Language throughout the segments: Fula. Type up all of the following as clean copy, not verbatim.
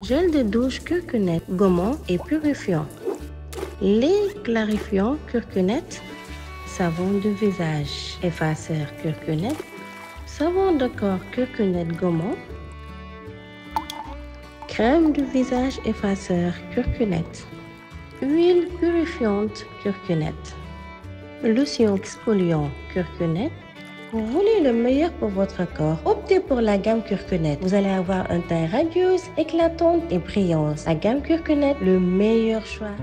gel de douche curcunette, gommant et purifiant. Lait clarifiant curcunette, savon de visage, effaceur curcunette, savon de corps curcunette gommant, crème de visage effaceur curcunette, huile purifiante curcunette, lotion exfoliant curcunette. Vous voulez le meilleur pour votre corps? Optez pour la gamme curcunette. Vous allez avoir un teint radieuse, éclatante et brillante. La gamme curcunette, le meilleur choix.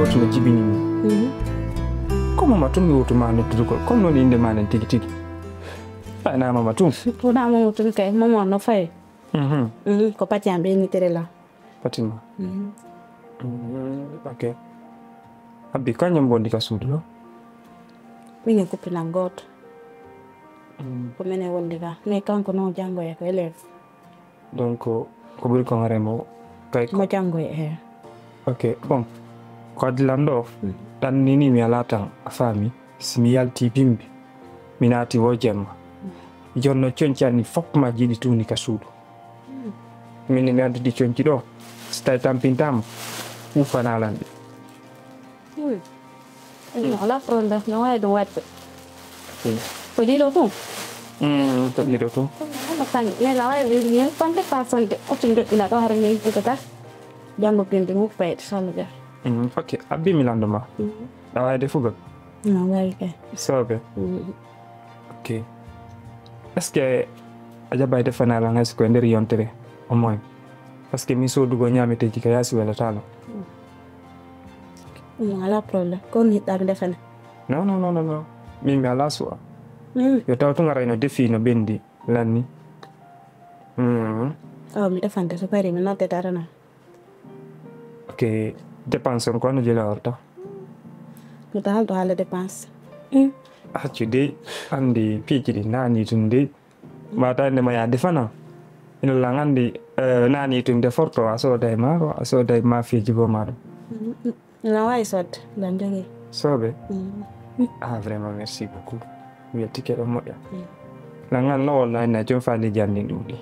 to jibini comme mama tun mi ma no tuko comme non inde ma nan tigi tigi na mama tun to da mama tun kay mama no fay ko pati ambe ni tere la patima ok abbi kanyam bondi ka sudu mi ngi ko pina ngot ko mene wondi ga me kanko no jango e ko élève donc ko buri ko ngaremo kay mo jango e ok bon ko dilando tan nini mi alata afami simi yalti bimbi minati wo jemma jonno cionciani fop ma jidi tuni ka suudu mini mi andi di cionci do stai tampintam ufana landi ala pronda no ay do wat ko di do to to di do to ma tan ne la ay ni pante façon de o tinga ina do har ni ko ta jango pindi mu fait salga ok abbi milando ma dawa defuga no way ke sobe ok est-ce que aja bay defana la ngas ko nder yontere au moins parce que mi so dugo nyamete jika yasi wala talo ala problème ko ni da defana non mi ala so yo tawto ngara no defi no bendi lanni mi defante so pari mi notte tarana ok dépense ko no jela orta mi dal do hala dépense accude andi piijidi nani tunde mata ne maya defana ina langandi nani tunde forto aso dai maro aso dai ma fiiji bo maro la way sot dan jogi sobe vraiment merci beaucoup mi tike do moya langan no wala na jom faali jandi dudi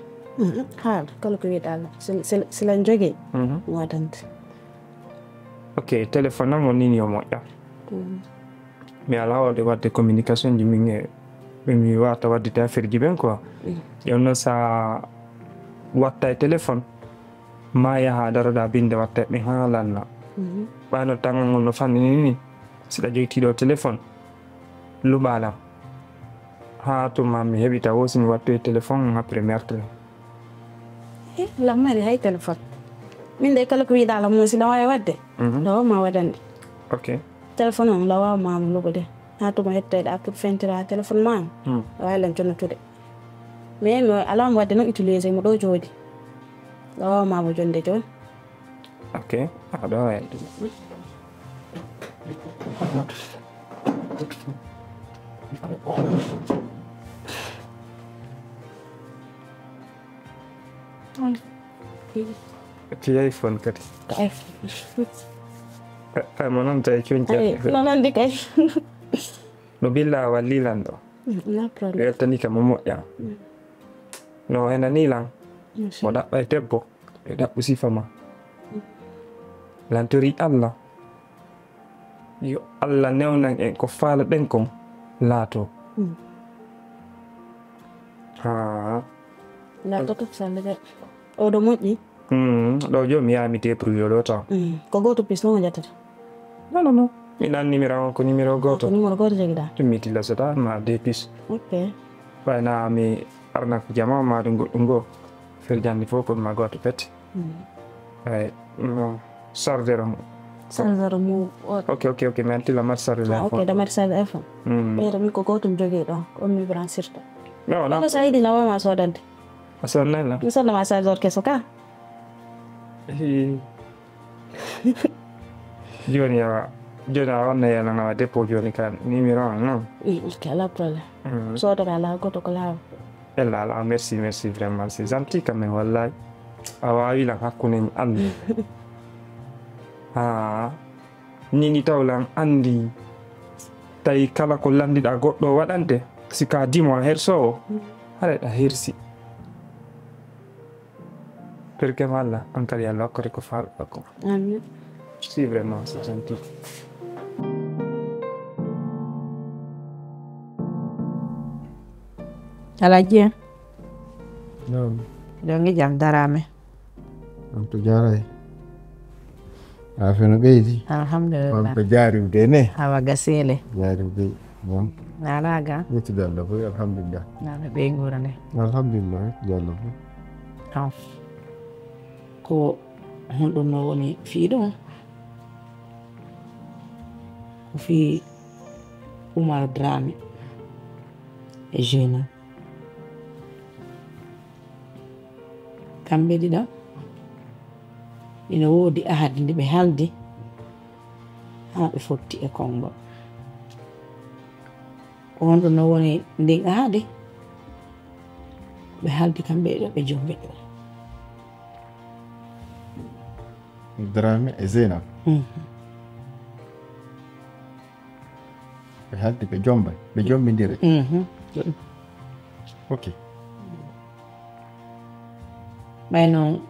kala ko widal silan jogi wadant ok téléphone mo nini o moya mi ala de wadde communication ji mi wata wadde ta affaire ji ben quoi yonno sa watta téléphone ma ya ha daro da binde watta be halanna bano tangal no fanni ni sida joyti do téléphone lu bala ha to mami hebita wosi mi watte téléphone après meurtre la mari hay téléphone min de kala ko wi dala mo sida way wadde do ma wadande ok téléphone on la wa ma lu gode ha to ma hette da pour fentira téléphone ma way lan tono tude mais mo ala mo wadde no utiliser mo do jodi la wa ma mo jonde jon ok ado ay ti iPhone kati mo non tay cioncia non di kay no billa walilando la problème tani ka momo ya no ena ni lang mo da bay tebbo e da usi fama lantori Allah yo Allah newnan en ko faala den kon laato la to sande o do moji do jo mi ami te pour yo do ta ko goto pisno jatata non mi dan numéro ko numéro goto jegida to mi tilla sata ma de pis ok bana mi arna ko jama ma do ngo fer jandi fo ko ma goto pet ay no Sarderam. Sarderam mu. Ok, mais anti la mar sarderam. Ok, da mar sarderam. Pero mi ko gotum joge do, ko mi branchirta. No. Ko sai di lawa ma sodante. Asana la. Mi sonna ma sardor keso ka. Joni wana ya na depo joni kan ni mi ran no. Kala problème. So da la goto ko la. La merci vraiment c'est gentil quand même wallahi. Awa ila hakune andi. Ni tawlan andi tay kala ko landi da goddo wadante sika dimo herso hare da hersi perché malla ankali Allah ko ko fal ko Amin. Si vraiment c'est gentil. Alaji. No. Dongi jam darame. Amto jaray. Afeno beyti. Alhamdulillah. Amto jari dene. Hawa gasele. Jari be. Bon. Nalaga. Yetti dalla boy alhamdulillah. Nala be ngurane. Alhamdulillah dalla boy. Ko hondo no woni fiido. Ko fi Umar Drame e jeune. Kambe dida ina wodi ahadi ndi ɓe haldi ha ɓe fotti e konngol ko wonɗo no woni ndin ahadi ɓe haldi kamɓe ɗo ɓe Jombethe. Drame e Zeynab ɓe haldi ɓe jombindiri. Ok. ɓay noon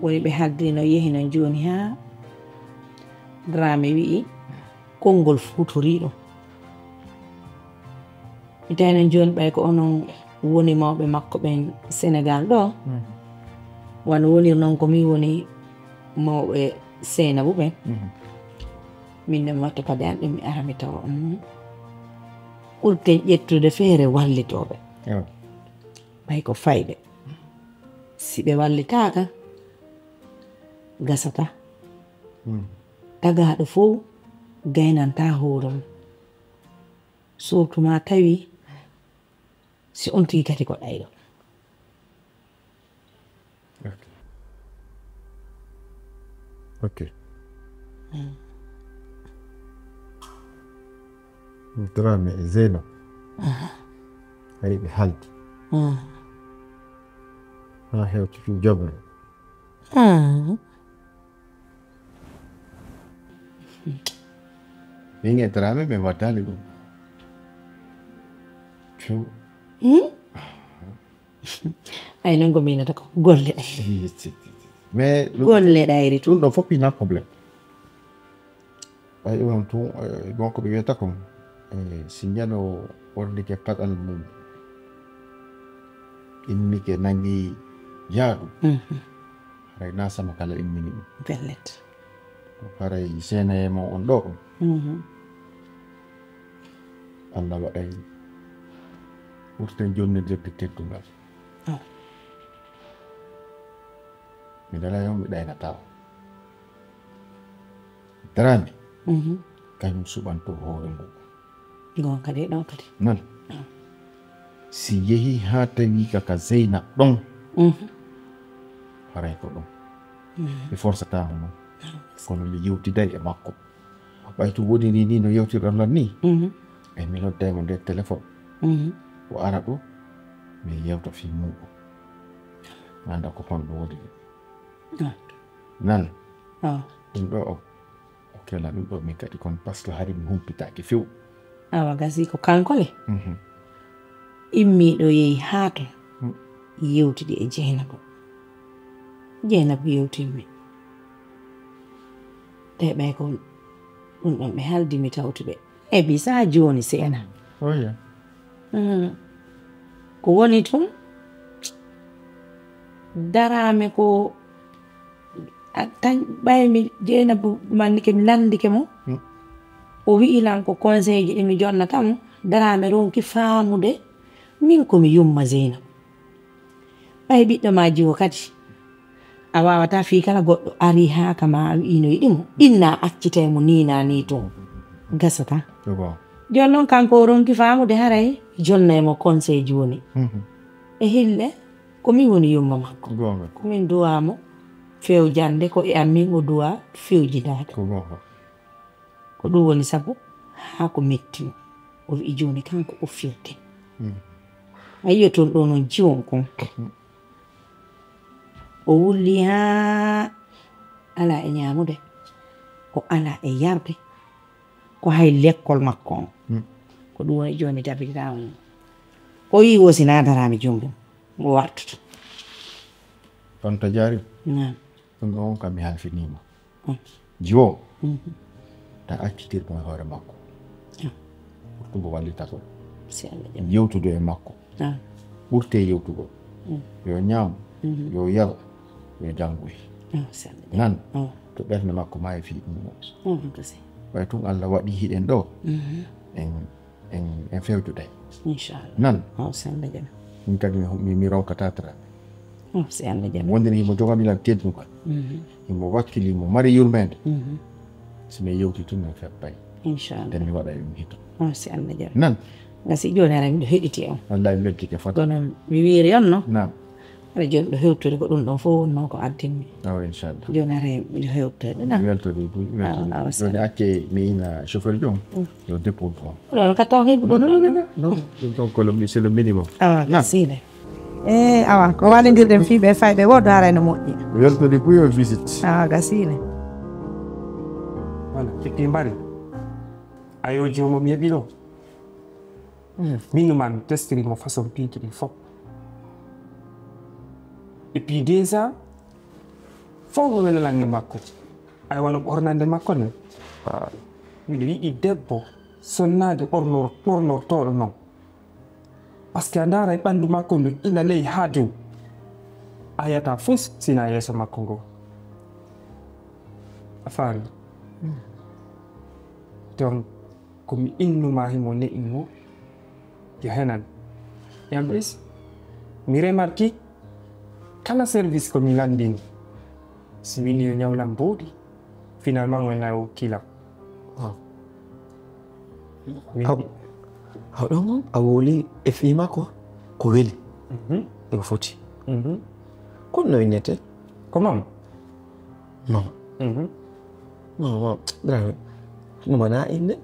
woni ɓe haldi no yehi no joni ha Drame wi'i konngol futoriɗo mi tawi no joni ɓay ko onon woni mawɓe makko ɓen Sénégal ɗo wano wonir noon komi woni mawɓe Seynabou ɓen min ne mi watta pade an ɗum mi ara mi tawa ɓurten ƴettude feere wallitoɓe ɓay ko fayɓe si ɓe wallitaka gasata tagaɗo fof gaynanta hoore mum surtout ma tawi si on tigi kadi ko ɗayɗo. Ok. Drame e Zeynab ari ɓe haldi ha hewti fi Jombethe. Min e Drame ɓe waddani ɗum ay non ko minata ko golle ɗayri mais golle ɗayri ɗum ɗo fof ina probléme ɓay ɗum tun bon ko ɓe wiyata kon si ñano ɓornike paɗal mum innike nangi yaaɗu haray na sama kala immini ɗum bellet haray senayemo on ɗo Allah waɗay ɓurten jonnidirde teddungal mi dala yon mi ɗaynata Drame kañum suɓanto hoore mum gonka de ɗon kadi nan si yehi ha tawi kaka Zeynab ɗon haray ko ɗum ɓe forsatamo noon kono mi yewtiday e makko ɓay to woniri ni no yewtirɗon non ni e mi noddaymo nder téléphone o ara ɗo mi yewta fi muɗum anda ko honɗo woni nan ɗum ɗo o kela ɗum ɗo min kadi kono par ce que hari mi humpitaki few awa gasi ko kankole immiɗo yehi ha to yewtidi e Jeynabou yewtimmi te ɓay ko ɗum ɗon ɓe haldimi tawtuɓe e bisa joni seena ko woni tun Drame ko tan ɓaymi Jeynabou mannike mi landike mo o wi'ilan ko conseil ji ɗi mi jonnatamo Drame ronki faamude min komi yumma Zeynabou ɓay ɓiɗɗo ma jiwo kadi a wawata fi kala goɗɗo ari ha kama ino yiɗimo inna accite mo nina ni to gasata jon noon kanko ronki famude haray jonnaymo conseil joni e hille komin woni yumma makko komin duwamo fewjande ko e amin o duwa fewjidade ko ɗum woni sabu ha ko metti o wi joni kanko o firde ayiyo toon ɗo noon jiwon kon o wulli ha ala e ñamude o ala e yarde ko hay l'école makko on ko ɗum woni joni tabititama on o wi wosina darami jomum o wartoto on to jaari nam ɗum on kam mi halfinima jiwo ta accitirmo e hoore makko pour ɗum wallita ko yewtude e makko ɓurte yewtugo yo ñaam yo yaro yo janngoy nan to ɓernde makko ma e fi ɗum way tun Allah waɗi hiɗen ɗo en fewjuɗe nan min kadi mi ronkata tara wondene himo jogamilan teddugal himo wakkili mo mari yurmede so mi yewti tun en febbay nden mi waɗa ɗum hito nan gasi joni ara miɗo heɗiti on wallahi mi weddike fota kono mi wiiri on no nam aɗa joni ɗo hewtude ko ɗum ɗon fof wonno ko addinmi inchallah joni ara miɗo hewtude mi weltode joni acce mi ina chauffeur jom yo dépôt on ɗon ka taw heɓi ɗon non ɗum ɗon ko c'est le minimum gasine awa ko waɗodirɗen fiiɓe fayɓe woɗɗo arayno moƴƴi mi weltode pour yo visite gasine voilà ƴetti mbari ayo jomum yeɓi ɗo min ma mi testirimo façon piiji ɗi fof et puis déjà fof mo welalange makko ay wano ɓornande makko ne miɗo yiɗi debbo sonnade ɓornortoɗo noon par ce que a ndaara e ɓanndu makko ndu ila ley haa dow a yiyata fof sina yeeso makko ngo a faami donc komi innuma himo ne'i mo yo henan yam ɓes mi remarki kala service komi landini si wini yo ñawlam booɗi finalement wona o kilam hawɗon a woli e fii makko ko weli eko foti kono no winnete ko mam non bravo no mana inde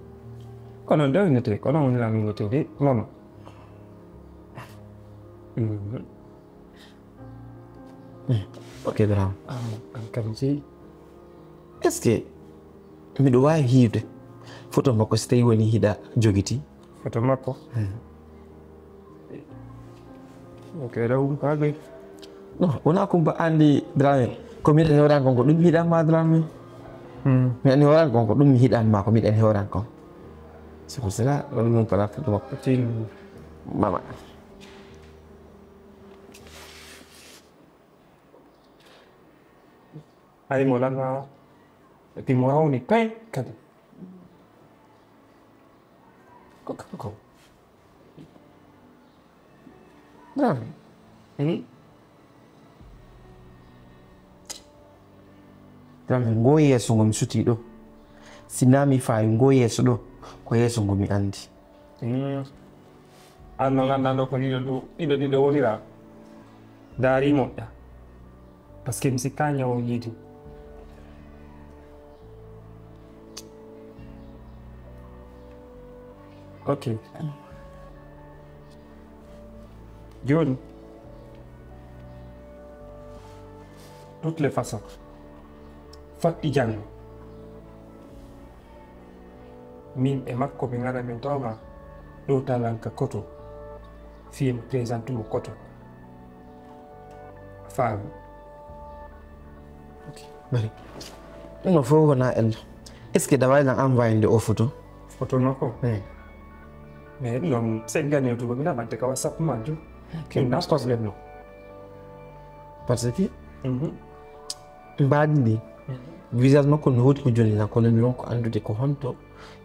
kono nde winnete kono woni lam winnetede nono ok bravo kam jeyi est ce que miɗo wawi hiwde photo makko so tawi woni hiɗa jogiti photo makko ok ɗawum kagay non wona kumba andi drame ko miɗen hewran kon ko ɗum hiɗanma drame mi ani hewran kon ko ɗum mi hiɗanma ko miɗen hewran kon c'est pour cela ɗon ɗum kala photo makko mama ay mo langa et puis mo rawni pay kadi ko drame drame ngo yeeso ngo mi suti ɗo sina mi fawi ngo yeeso ɗo ko yeeso ngo mi andi an no gandanɗo ko ɗiɗo wonira daari moƴƴa par ce que mi sikka ñawo yiidi ok joni toutes les façons fatti janggo min e makko ɓe gara min tawma ɗo talanka koto fiye mi présente mo koto faami bari ɗum fof wona endo est ce que da waylan envoyé nde o photo makko mais ɗum seggani tugo mi naɓante ka whatsapp majum na probléme no par ce que mbaɗi ndi visage makko no woodi ko joni na kono mi wonko andude ko honto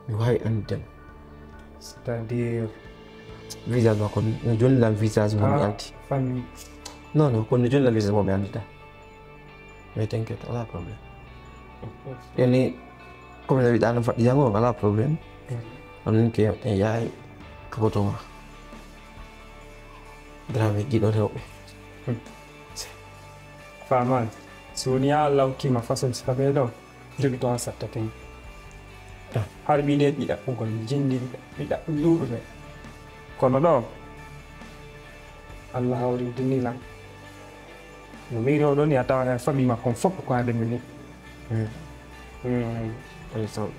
mi wawi andudemo c'est à dire visage makko no jolnilam visage mo mi andi famille non non kono no jolnilam visage mo mi anduda Mais t'inquiète, pas de problème. Yani, comme je l'avais dit, il y a un problème. On a que il y a que photo ma. Drame qui doit être. Faman. Sonia Allah ki ma façon de faire donc. Je vais t'en sortir. Har bi ne bi da ko jindi bi da luru be. Kono do. Allah hawri dini lang. No mi ro do ni ata famille ma kon fop ko ade mi. So.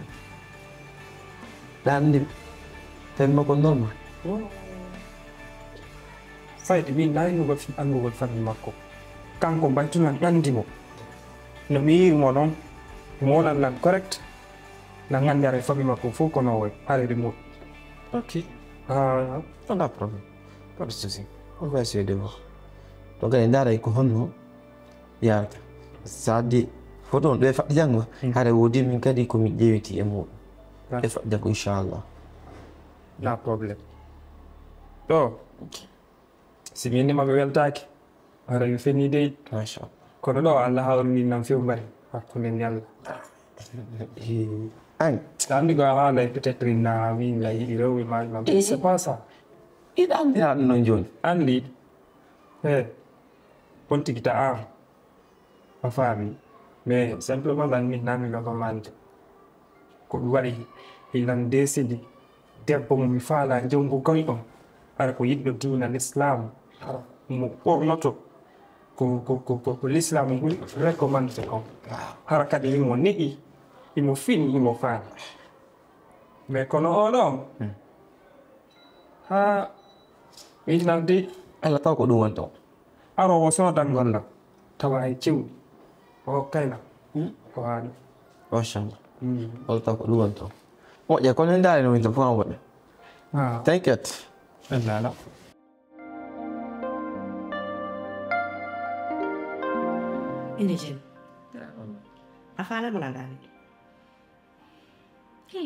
Dan di ten mo kon normal. Fai di bi nai no go fi anu go famille makko. Kanko bantu nan andi mo. No mi mo non. Mo lan correct. Na ngandare famille makko fo kono we are de mo. Ok. Pas de problème. Pas de souci. On va essayer de voir. Donc, il y a des gens qui ont ça dit, photo on doit faire des gens qui ont dit que des comédiens qui aiment. Il faut dire Inch'Allah. No problem. So, si mi ma bel tak, ara yu fini dei. Mashallah. Kono do Allah hawri nam fi bari. Hakku len yalla. Ang. Tandi go ala peut-être na mi la yi rewi ma. C'est pas ça. Il a un non Andi. Ponti kita a fami. Mais simplement dan mi nami lo commande. Ko wari ilan desidi. Debbo mi fala jongo koyɗo ara ko yiɗɗo diina l'islam mo ɓornoto ko l'islam ɓuri recommande ko hara kadi imo neɗi imo fini imo faami mais kono oɗo ha minande Allah taw ko ɗum wonto arowo sodan golla tawa e cewɗi o hokkayna ko haani Mashallah. Allah taw ko ɗum wonto moƴƴa kono ndaari no winta fof waɗa t'inquiète Allah Ini jen. Afala mo lang dali.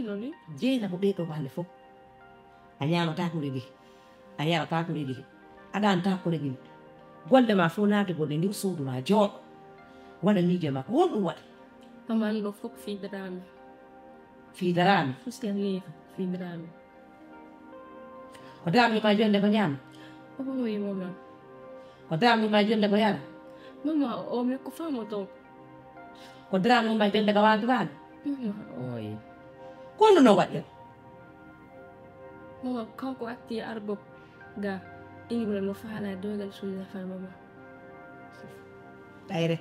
Loli. Je na buɗe to bande fof. Anyama ta ko ligi. Anyama ta ko ligi. Adan ta ko ligi. Golle ma fo naade golle ndir suudu ma jooɗo. Waɗa miije ma ko ɗum waɗa. Maman ɗo fof fiidarami. Fiidarami. Fuskani fiidarami. Ko darmi ma jonde ko ñaama. Oui, maman. Ko darmi ma jonde ko yara. Maman, o mi ko famo to. Ko darmi ma jonde ko waaturaade. Oy. Kono no waɗɗen. Maman, kanko atti arbo ga ingol no faala dogal sulla fa maman. Ɗayre.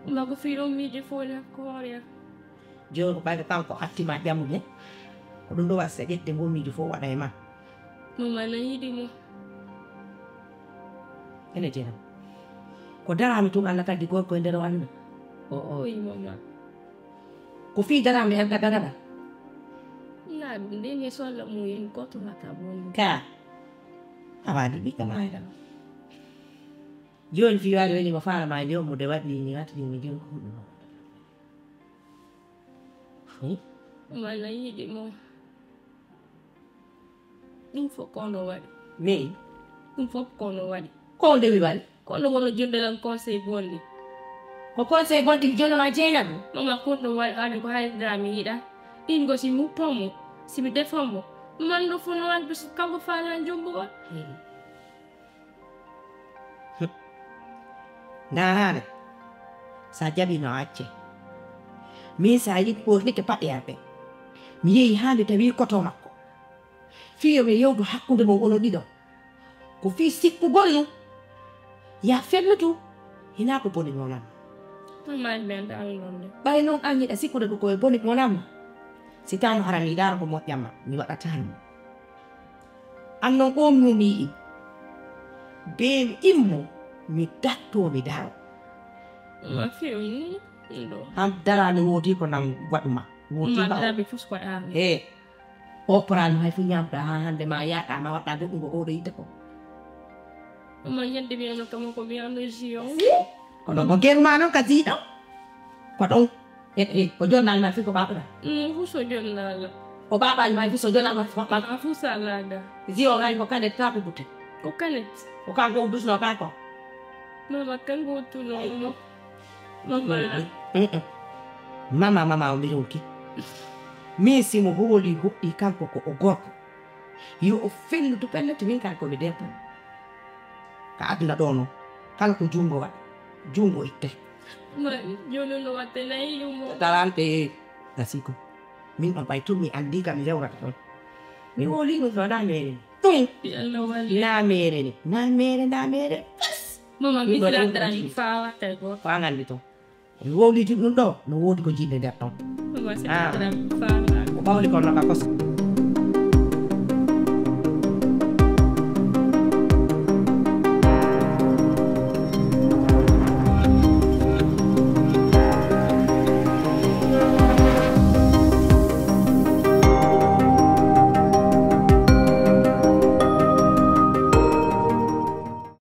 Ma ko fiiɗo miije foole ko hoore. Joni ko ɓayde kanko attima ƴammude. Ko ɗum ɗo wasa ƴette ngo miijo fof waɗa e ma. Maman na yiɗi mo. Ene jenam. Ko darami tun Allah kaddi gorko e nder wanno. Oy maman. Ko fii darami en ɗaɗaɗa. La ndeni solla mo yen goto hata bon. Ka. Awadi ɓiɗɗo ma hayɗa. Joni fi waɗi weli mo faala ma nde ommude waɗi ni watni mi joni ko ɗum. Maman na yiɗi mo. Ɗum fof kono waɗi. Mais Ɗum fof kono waɗi. ko ndewi waɗi. Kono wono jondelan conseil bonde. Ko conseil gonti jonoma jeenam. Maman kono waɗi hade ko haydrami yiɗa. Ingo si mu tomo. Si mi defamo. Man ɗo fof no waɗi bisu kanko faala jombo. Ndaarare sa jaɓi no acce min sa yiɗi ɓornike paɗɗeyaɓe mi yehi hande tawi koto makko fiyoɓe yewdu hakkude mo wono ɗiɗo ko fi sikkugol no ya fellutu hina ko boni monamma Maman men dal non de. ɓay noon an yiɗa sikkude ɗo koye boni monamma si tawno hara mi yiɗaro ko moƴƴamma mi waɗatano an noon on mumi yiɗi be mi immo mi datto mi daro Ma fiyoyi ɗo. am darani woodi ko nam waɗuma woodi Ma ba daraɓe fof ko an. e oprano hay fu ñamɗa ha hande ma yaɗa ma waɗɗa goɗɗum ko oɗo yidde ko Maman yande mi ano kamo ko mi ano jiyon. kono ko guerma noon ka jiiɗo ko ɗon ko jonnani ma fi ko baɓuɗa Fu so jonnala. ko baɓani ma fi so jonnama maɓɓa Ma fu salada. jiyo gani ko kande taɓe bute Ko kanet. ko kanko dusno kan ko Mama kango tuno mo. Mama uliruki. Mi simu huli ikanko ko ogoko. Yo offend to pelle to minka ko bedepa. Ka adla dono. Kala ko jumbo itte. Jono no watena yumo. Tarante asiko. Min pa itu mi andika mi lewra to. Mi holi no so na mere. Na mere. Mama mi tra in fa te go. Pangan dito. Wodi ti no wodi ko jinde da to. Mama si tra in fa. Bawli ko nakakos.